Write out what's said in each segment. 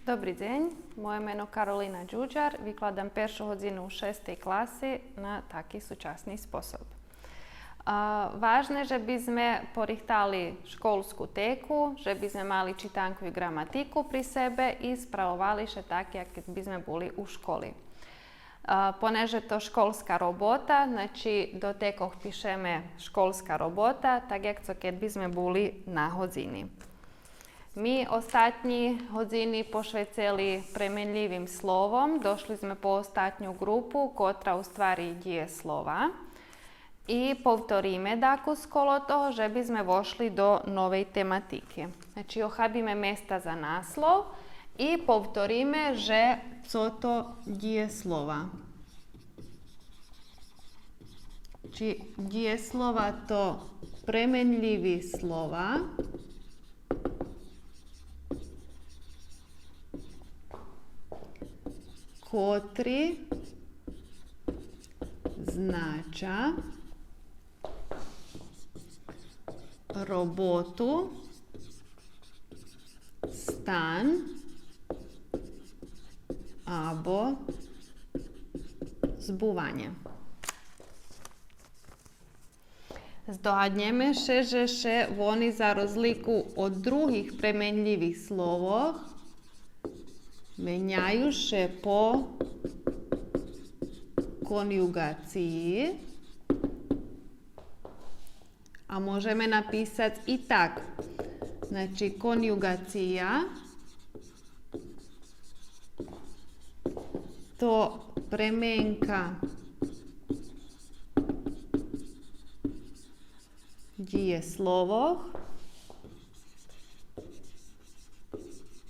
Dobrý deň, moje meno Karolina Đuđar, vykladám peršu hodinu u 6. klasi na taký súčasný spôsob. Važno je, že by sme porihtali školskú teku, že by sme mali čitanku i gramatiku pri sebe i spravovali še tak, jak by sme boli u školi. Poneže to školská robota, znači do tekoh pišeme školská robota, tak jak co keď by sme boli na hodzini. My ostatní hodziny pošveceli premenljivim slovom, došli sme po ostatnju grupu, kotra u stvari dije slova. I povtoríme dáku skolo toho, že by sme vošli do novej tematike. Znači ochabíme mesta za naslov i povtoríme, že co to dije slova. Či dije slova to premenljivi slova, kotri znača robotu, stan abo zbuvanje. Zdohadneme še, že še oni za rozliku od druhih premenljivih slovov menjaju še po konjugaciji, a možeme napisati i tak. Znači, konjugacija to premenka dije slovoh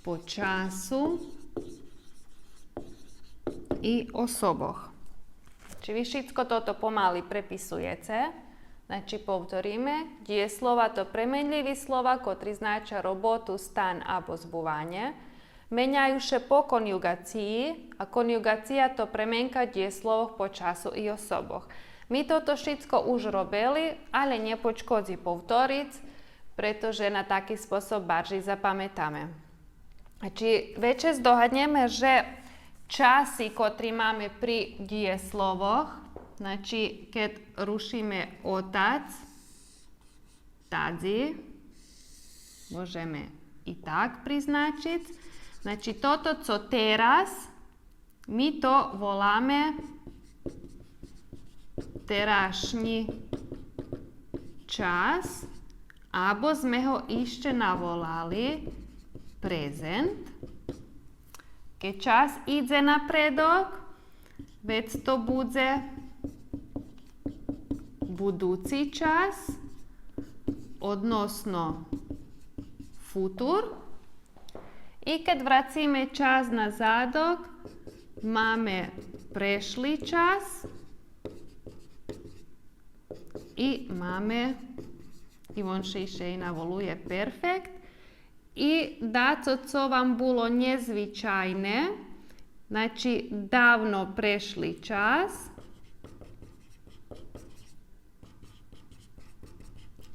po času i osoboh. Či vi všetko toto pomaly prepisujete, znači povtoríme, dije slova to premenljivi slova, kotri znača robotu, stan abo zbuvanje, menjaju še po konjugaciji, a konjugacija to premenka dije slovoh po času i osoboh. Mi toto všetko už robili, ale nepočkodzi povtoric, pretože na taký spôsob bardziej zapamätáme. Znači, veče zdohadneme, že časy, kotri máme pri dije slovoh, znači, keď rušíme otac, tadzi, môžeme i tak priznačiť. Znači, toto, co teraz, my to voláme terašnji čas, abo sme ho ešte navolali prezent. Keď čas ide napredok, vec to bude budúci čas, odnosno futur. I keď vracíme čas na zadok, máme prešlý čas i máme, i on še navoluje perfekt. I daco, co vam bolo nezvyčajné, znači davno prešli čas,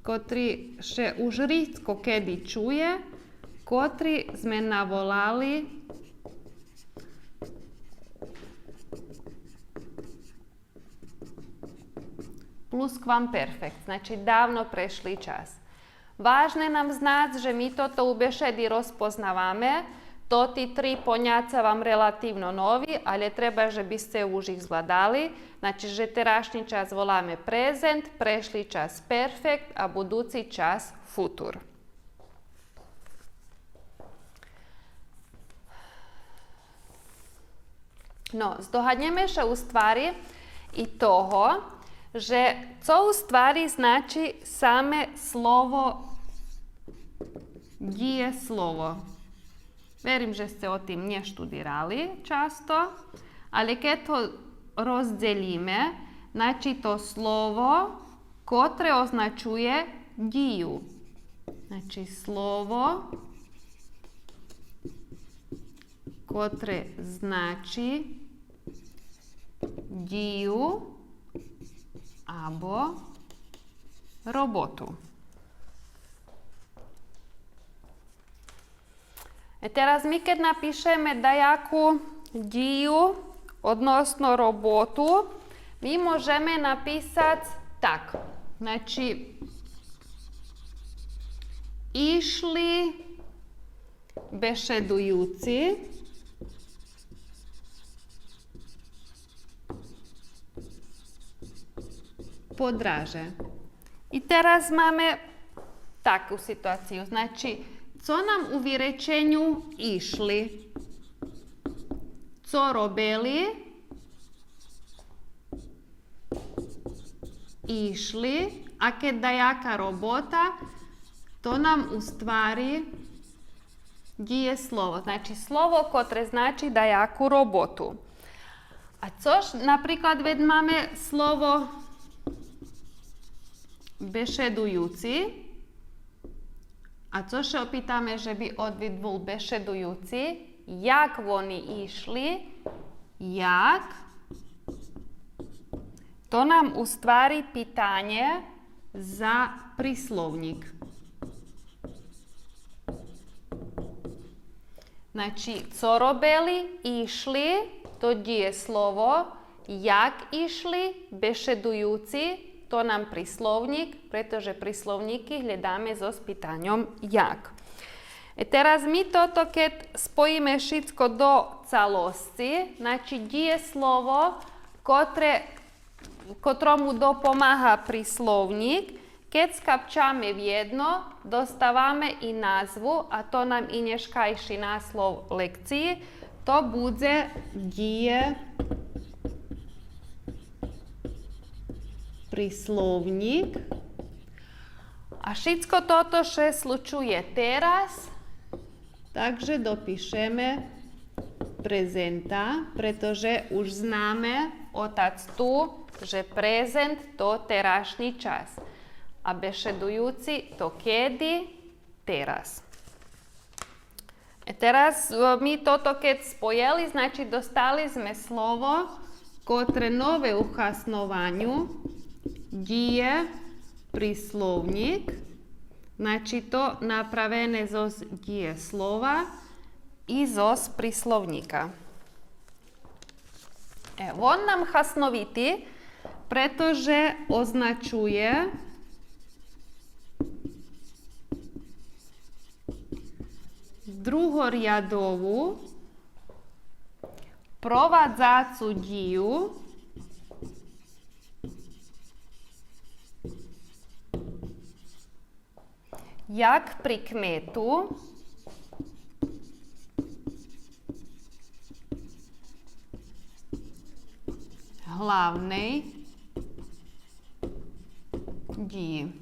kotri še už ritko kedy čuje, kotri sme navolali pluskvamperfekt, znači davno prešli čas. Vážne nám znať, že my toto u bešedi rozpoznávame, to tí tri poňaca vám relatívno noví, ale treba, že by ste už ich zvládali. Znači, že terašnji čas voláme prezent, prešli čas perfekt a budúci čas futur. No, zdohadneme še u stvari i toho, že co u stvari znači same slovo dije slovo. Verim, že ste o tým neštudirali často, ale keď to rozdelíme, znači to slovo, kotre označuje diju. Znači slovo, kotre znači diju abo robotu. Teraz my keď napíšeme dajakú diju odnosno robotu, my môžeme napísať tak. Znači, išli bešedujúci podraže. I teraz máme takú situáciu. Znači, co nam u vyrečenju išli? Co robili? Išli. A keď dajaká robota, to nam u stvari dije slovo. Znači, slovo kotre znači dajaku robotu. A což, napríklad, veď máme slovo bešedujúci. A co še opýtame, že by odvid bol bešedujúci? Jak oni išli? Jak? To nám ustvári pitanje za príslovník. Znači, co robili? Išli, to dije slovo. Jak išli? Bešedujúci. To nám príslovník, pretože príslovníky hľadáme so spýtaňom jak. Teraz my toto, keď spojíme všetko do calosti, znači dije slovo, ktorému dopomáha príslovník, keď skapčame v jedno, dostávame i názvu, a to nám i dneškajší náslov lekcii, to bude dije príslovník. A všetko toto še slučuje teraz, takže dopíšeme prezenta, pretože už známe otac tu, že prezent to terašný čas. A bešedujúci to kedy? Teraz. Teraz my toto keď spojili, znači dostali sme slovo, ktoré nové uchasnovanju dije príslovník, znači to napravené zo dije slova i zo príslovníka. On nám hasnovitý, pretože označuje druhoriadovú provádzacu diju jak pri kmetu hlavnej diji.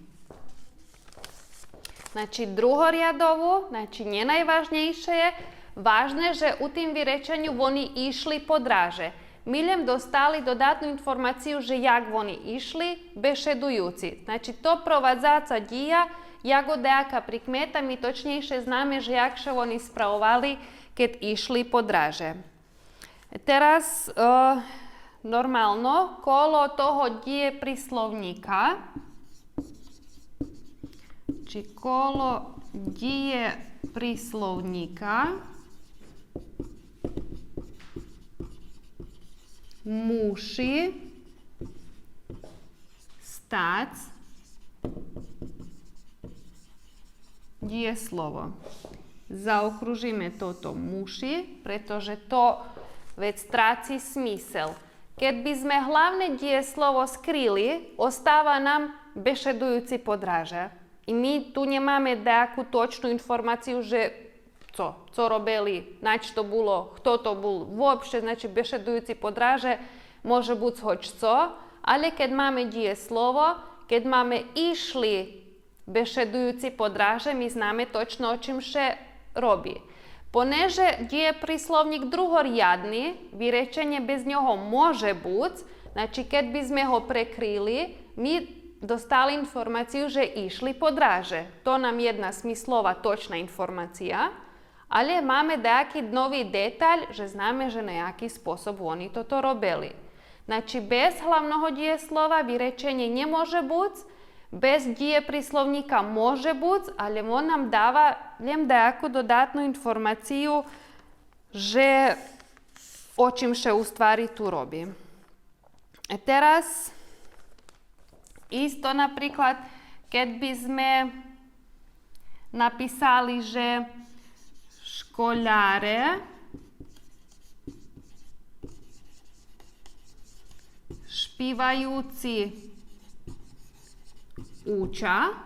Znači druhoriadovú, znači nenajvažnejšie je važné, že u tým vyrečeniu oni išli podráže. My len dostali dodatnú informáciu, že jak oni išli bešedujúci. Znači to provádzaca dija, jako dejaka pri kmeta, my točnejšie známe, že jakše oni spravovali, keď išli podráže. Teraz normálno, kolo toho dije príslovníka, či kolo dije príslovníka muši stať dije slovo. Zaokružíme toto muši, pretože to vec stráci smysel. Keď by sme hlavné dije slovo skryli, ostáva nám bešedujúci podráže. I my tu nemáme nejakú točnú informáciu, že co robili, nač to bolo, kto to bol. Vôbšte, znači bešedujúci podráže môže byť hoď co, ale keď máme dije slovo, keď máme išli bešedujúci podráže, my známe točno, o čím še robí. Poneže dije príslovník druhoriadny, vyrečenie bez ňoho môže byť, znači keď by sme ho prekryli, my dostali informáciu, že išli podráže. To nám jedna smyslová točná informácia, ale máme nejaký nový detaľ, že známe, že na jaký spôsob oni toto robili. Znači bez hlavného dije slova vyrečenie nemôže byť, Без дієприсловника може бути, але він нам дава деяку додатну інформацію, že o čím še u stvari tu robí. Teraz isto napríklad, keď by sme napísali, že školáre špívajúci uča,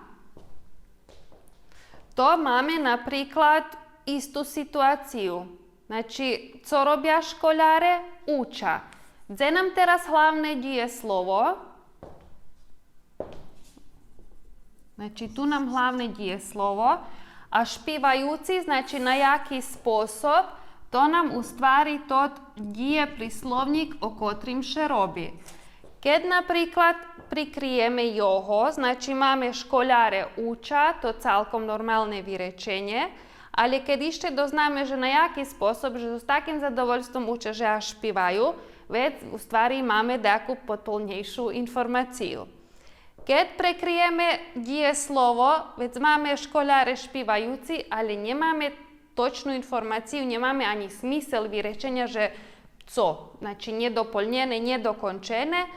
to máme napríklad istú situáciu. Znači, co robia školáre? Uča. Gdje nam teraz hlavne dієслово? Znači, tu nam hlavne dієслово. A špívajúci, znači na jaký spôsob, to nám u stvari to dієприсловник, o kotrým še robí. Keď napríklad prikrijeme jeho, znači máme školáre uča, to celkom normálne vyrečenie, ale keď ešte doznáme, že na jaký spôsob, že s takým zadovoľstvom učia, že až špívajú, veď u stvari máme takú podplnejšiu informáciu. Keď prekryjeme dієслово, veď máme školáre špívajúci, ale nemáme točnú informáciu, nemáme ani smysel vyrečenia, že co, znači nedoplnené, nedokončené,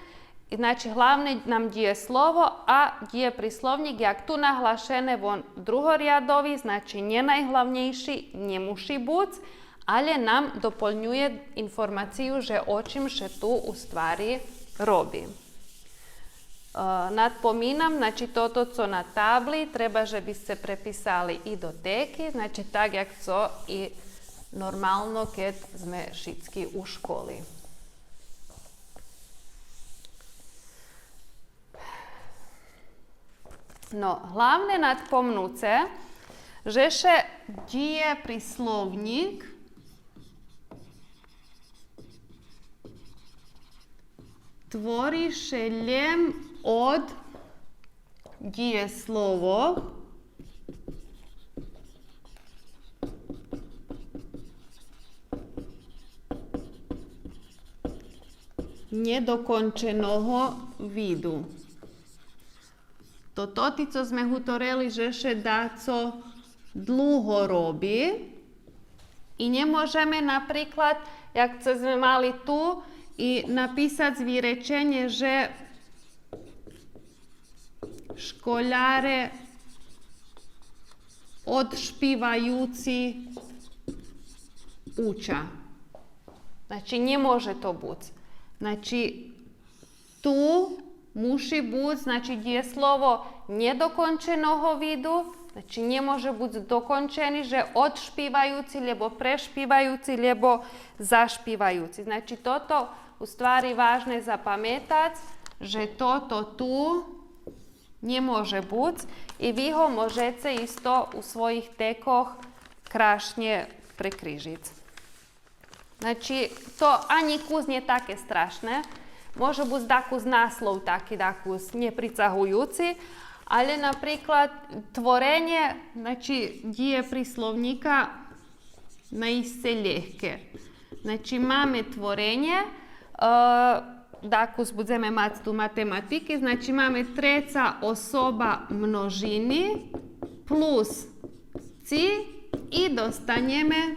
znači hlavne nám dієслово, a dієприсловник, jak tu nahlášené, von druhoriadový, znači nenajhlavnejší, nemusí byť, ale nám doplňuje informáciu, že o čím še tu u stvari robí. Nadpomínam, znači toto, co na tabli, treba, že by ste prepísali i do téky, znači tak, jak co i normálno, keď sme všetci u školy. No, hlavne nadpomnúce, že še dієприсловник tvorí še len od dієслово nedokončeného vidu. Toto, co sme hutoreli, že še daco dlho robí. I nemôžeme napríklad, jak sme mali tu, i napísať vyrečenie, že školáre odšpívajúci uča. Znači, nemôže to byť. Znači, tu musí byť, znači dієслово nedokončeného vidu, znači nemôže byť dokončený, že odšpívajúci, lebo prešpívajúci, lebo zašpívajúci. Znači toto u stvari vážne zapamätať, že toto tu nemôže byť i vy ho môžete isto u svojich tekoch krásne prekrížiť. Znači to ani kus nie také strašné. Môže byť takús náslov taký nepricahujúci, ale napríklad tvorenie, znači dієприсловника naiste ľahké. Znači máme tvorenie, takús budeme mať tu matematiky, znači máme treća osoba množiny plus ci i dostaneme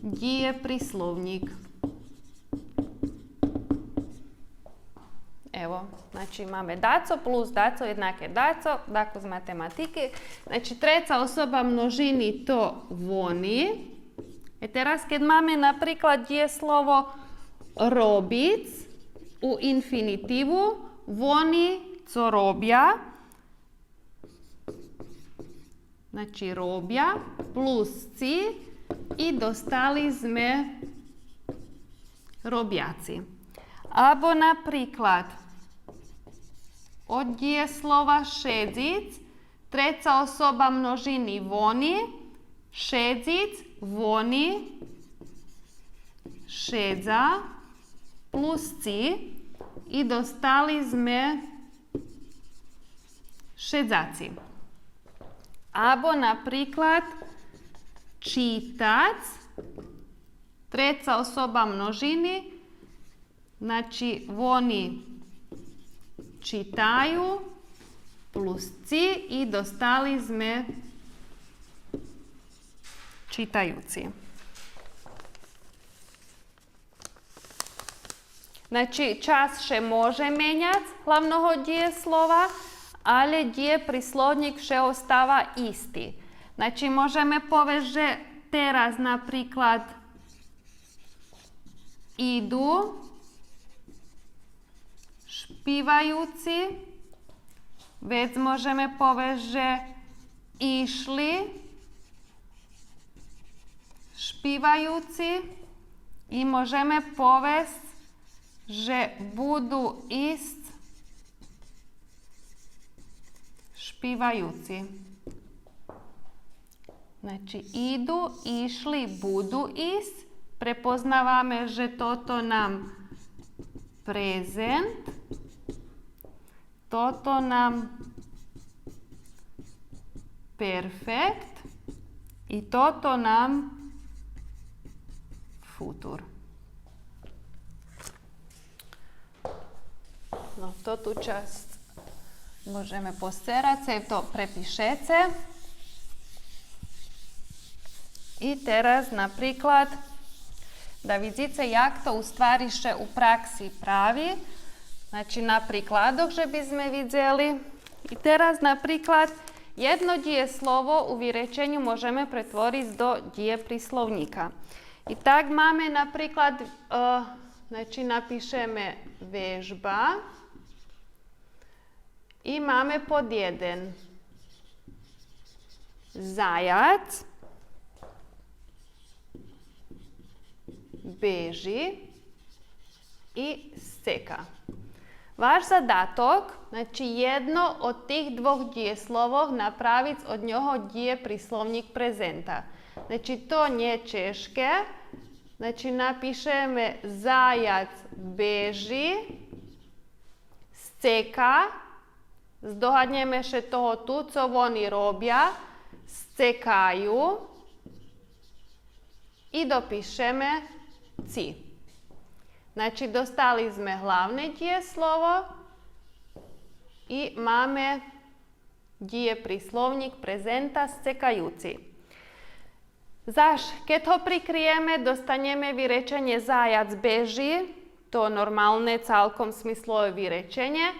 dієприсловник. Evo, znači máme daco plus daco jednake daco, tako z matematike. Znači treća osoba množiny to voni. Teraz keď máme napríklad dієслово robic u infinitivu, voni co robia, znači robia plus ci i dostali sme robiaci. Abo napríklad od dієслова šedzic, treća osoba množiny voni, šedzic, voni, šedza, plus ci i dostali sme šedzaci. Abo napríklad čítac, treća osoba množiny, znači voni čitajú plus ci i dostali sme čitajući. Znači, čas še može menjati hlavnoho djeslova, ali djeprislovnik še ostava isti. Znači, možeme povedati, že teraz napríklad idu špívajúci, vec môžeme povedať, že išli špívajúci i môžeme povedať, že budú ísť špívajúci. Znači, idu, išli, budu ísť. Prepoznávame, že toto nám prezent, toto nám perfekt i toto nám futur. No, toto časť môžeme posterať, se to prepišete. I teraz napríklad da vidíte, jak to u stvari še u praksi pravi. Znači na príkladoch, že by sme videli. I teraz napríklad jedno djeslovo u vyrečenju môžeme pretvoriť do djeprislovnika. I tak máme napríklad, znači napíšeme vežba i máme pod 1 zajac beži i seka. Váš zadatok, znači jedno od tih dvoch djeslovov napraviť od njoho djeprislovnik prezenta. Znači to nie češke, znači napišeme zajac beži, sceka, zdohadneme še toho tu, co oni robia, scekaju i dopišeme ci. Znači dostali sme hlavne djeslovo i máme djeprislovnik prezenta scekajúci. Zaš, keď ho prikrijeme, dostaneme vyrečenie zajac beži, to normálne celkom smyslové vyrečenie.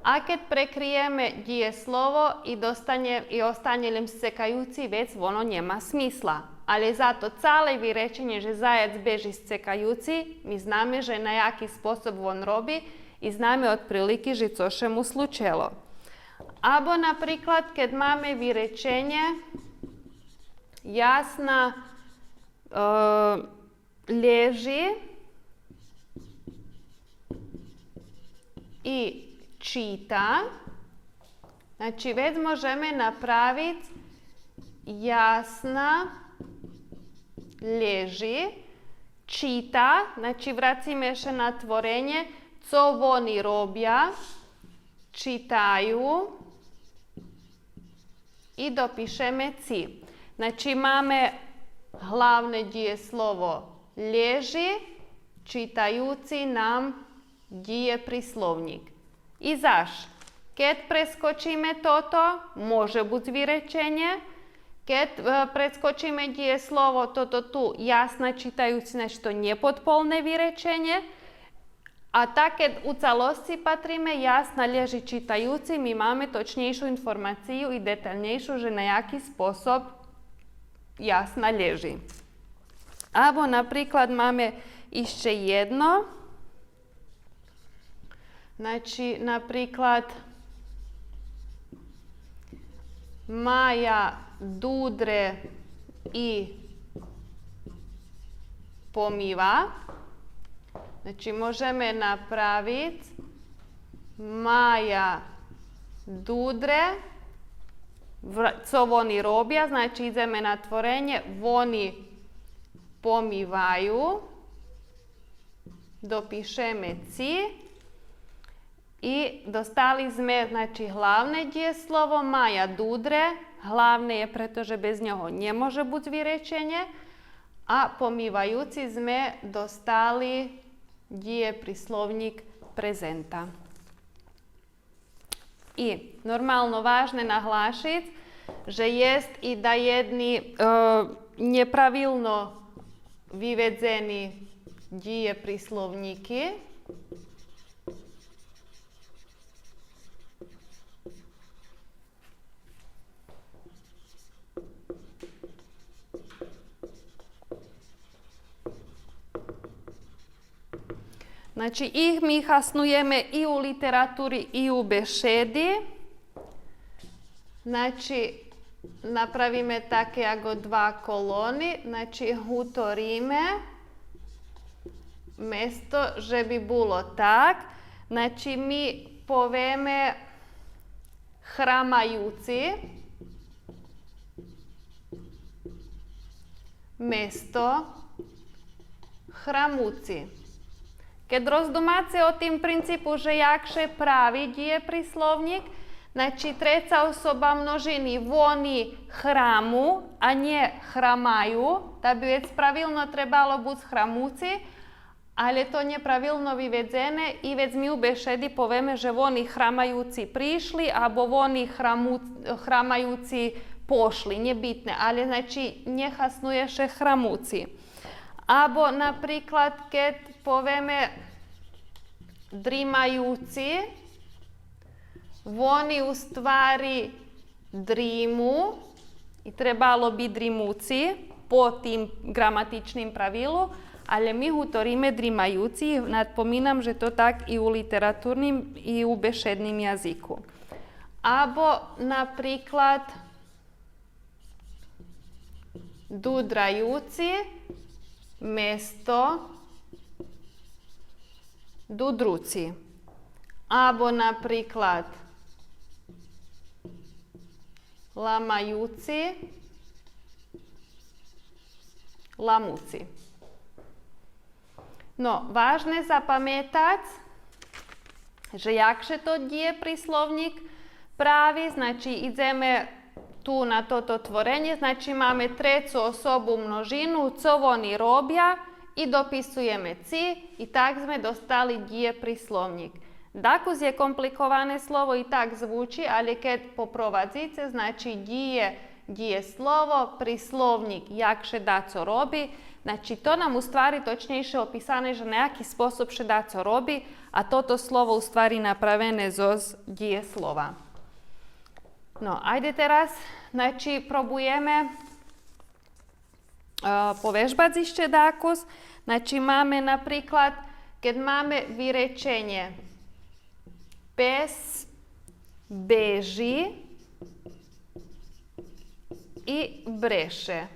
A keď prekrijeme djeslovo i ostane len scekajúci vec, ono nema smisla. Ale zato celé vyrečenie, že zajac beži scekajúci, my známe, že na jaký spôsob on robí i známe otprilike, že co še mu slučelo. Abo napríklad, keď máme vyrečenie Jasna leži i čita. Znači, već možeme napraviti Jasna leži, čita, znači vracíme še na tvorenje, co oni robia, čitaju i dopišeme ci. Znači máme hlavné djeslovo leži, čitajuci nam djeprislovnik. I zaš, keď preskočíme toto, môže byť vyrečenie. Keď preskočíme djeslovo toto tu jasna čitajuci, znači to nepodpolné vyrečenie. A tak, keď u celosti patríme jasna leži čitajuci, my máme točnejšiu informáciu i detaľnejšiu, že na jaký spôsob jasna leži. Abo napríklad máme ešte jedno. Znači, napríklad Maja dudre i pomýva. Znači, môžeme napraviť Maja dudre, co oni robia, znači ideme na tvorenje, oni pomývajú, dopišeme ci i dostali sme, znači, hlavné djeslovo Maja dudre, hlavné je, pretože bez ňoho nemôže byť vyrečenie, a pomývajúci sme dostali djeprislovnik prezenta. I normalno vážne nahlášiť, že jest i da jedni nepravilno vyvedzení dije príslovníky. Znači, ih mi hasnujeme i u literaturi i u bešedi. Znači, napravíme také ako dva kolóny. Znači, hutoríme mesto, že by bolo tak. Znači, mi povieme chramajúci mesto chramúci. Keď rozdumáte o tým princípu, že jakže pravi dije príslovník, znači treća osoba množiny voni chramu, a nie chramaju, da bi već pravilno trebalo biti chramúci, ale to nepravilno vyvedzené i već mi u bešedi povieme, že voni chramajúci prišli, alebo voni chramajúci pošli, nebitne, ale znači nehasnuje še chramúci. Abo napríklad, keď povieme drímajúci, oni u stvari drímu i trebalo by drímúci po tým gramatičným pravilu, ale my hutoríme drímajúci. Nadpomínam, že to tak i u literatúrnym, i u bešedným jazyku. Abo napríklad dudrajúci mesto dudruci. Abo napríklad lamajúci lamúci. No, vážne zapamätať, že jakže to dije príslovník právi, znači ideme tu na toto tvorenie, znači máme treću osobu množinu, co oni robia i dopisujeme ci i tak sme dostali dije príslovník. Dakus je komplikované slovo i tak zvuči, ali keď poprovadzíte, znači dije slovo, príslovník, jakže da co robi, znači to nam u stvari točnejšie opisane, že nejaký spôsob še da co robi, a toto slovo u stvari napravené zoz dije slova. No, ajde teraz, znači probujeme povežbať ešte dákus. Znači máme napríklad, keď máme vyrečenie pes beží i breše.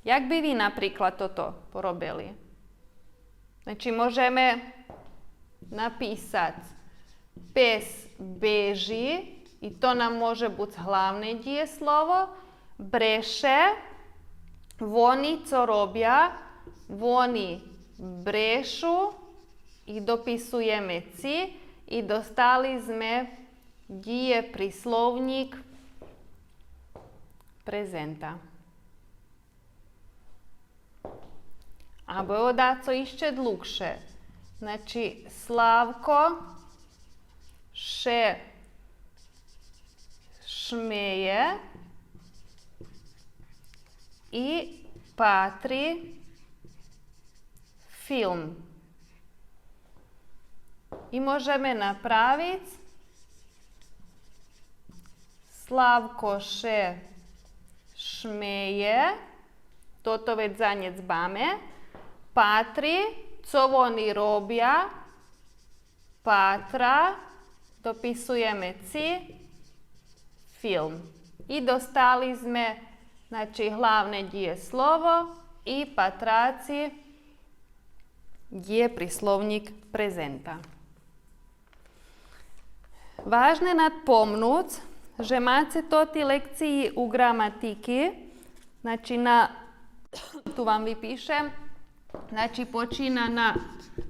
Jak by vy napríklad toto porobili? Znači môžeme napísať pes beží, i to nam može biti hlavne dije slovo. Breše, oni co robia, oni brešu i dopisujeme ci i dostali sme dije príslovník prezenta. Abo je odaco ešte dlhšie. Znači, Slavko še šmeje i patri film. I možeme napraviti Slavko še šmeje, toto već zanjec bame, patri, co oni robia, patra, dopisujeme ci, film. I dostali sme, znači, hlavne dije slovo i patraci dije príslovník prezenta. Vážne nadpomnúť, že máte toti lekciji u gramatiki, znači tu vám vypíšem, znači počína na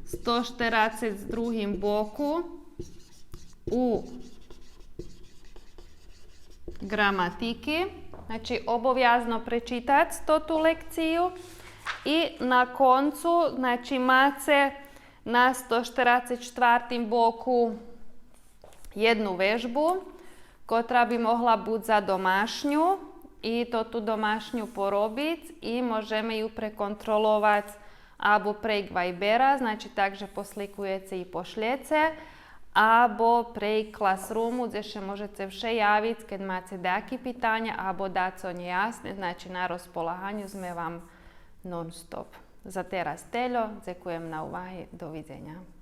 142. boku u gramatiki. Znači obavezno prečítať tú lekciu i na koncu, znači máte na 144. boku jednu vežbu, ktorá by mohla byť za domášňu i to tu domášňu porobiť i môžeme ju prekontrolovať alebo prejsť Vibera, znači tak, že poslikujete i pošljete, alebo prejsť Classroomu, kde še môžete vše javiť, keď máte nejaké pitanja, alebo dať co nejasne, znači na rozpolahanju sme vám non stop. Za teraz teľo, ďakujem na uvahy, dovidenia.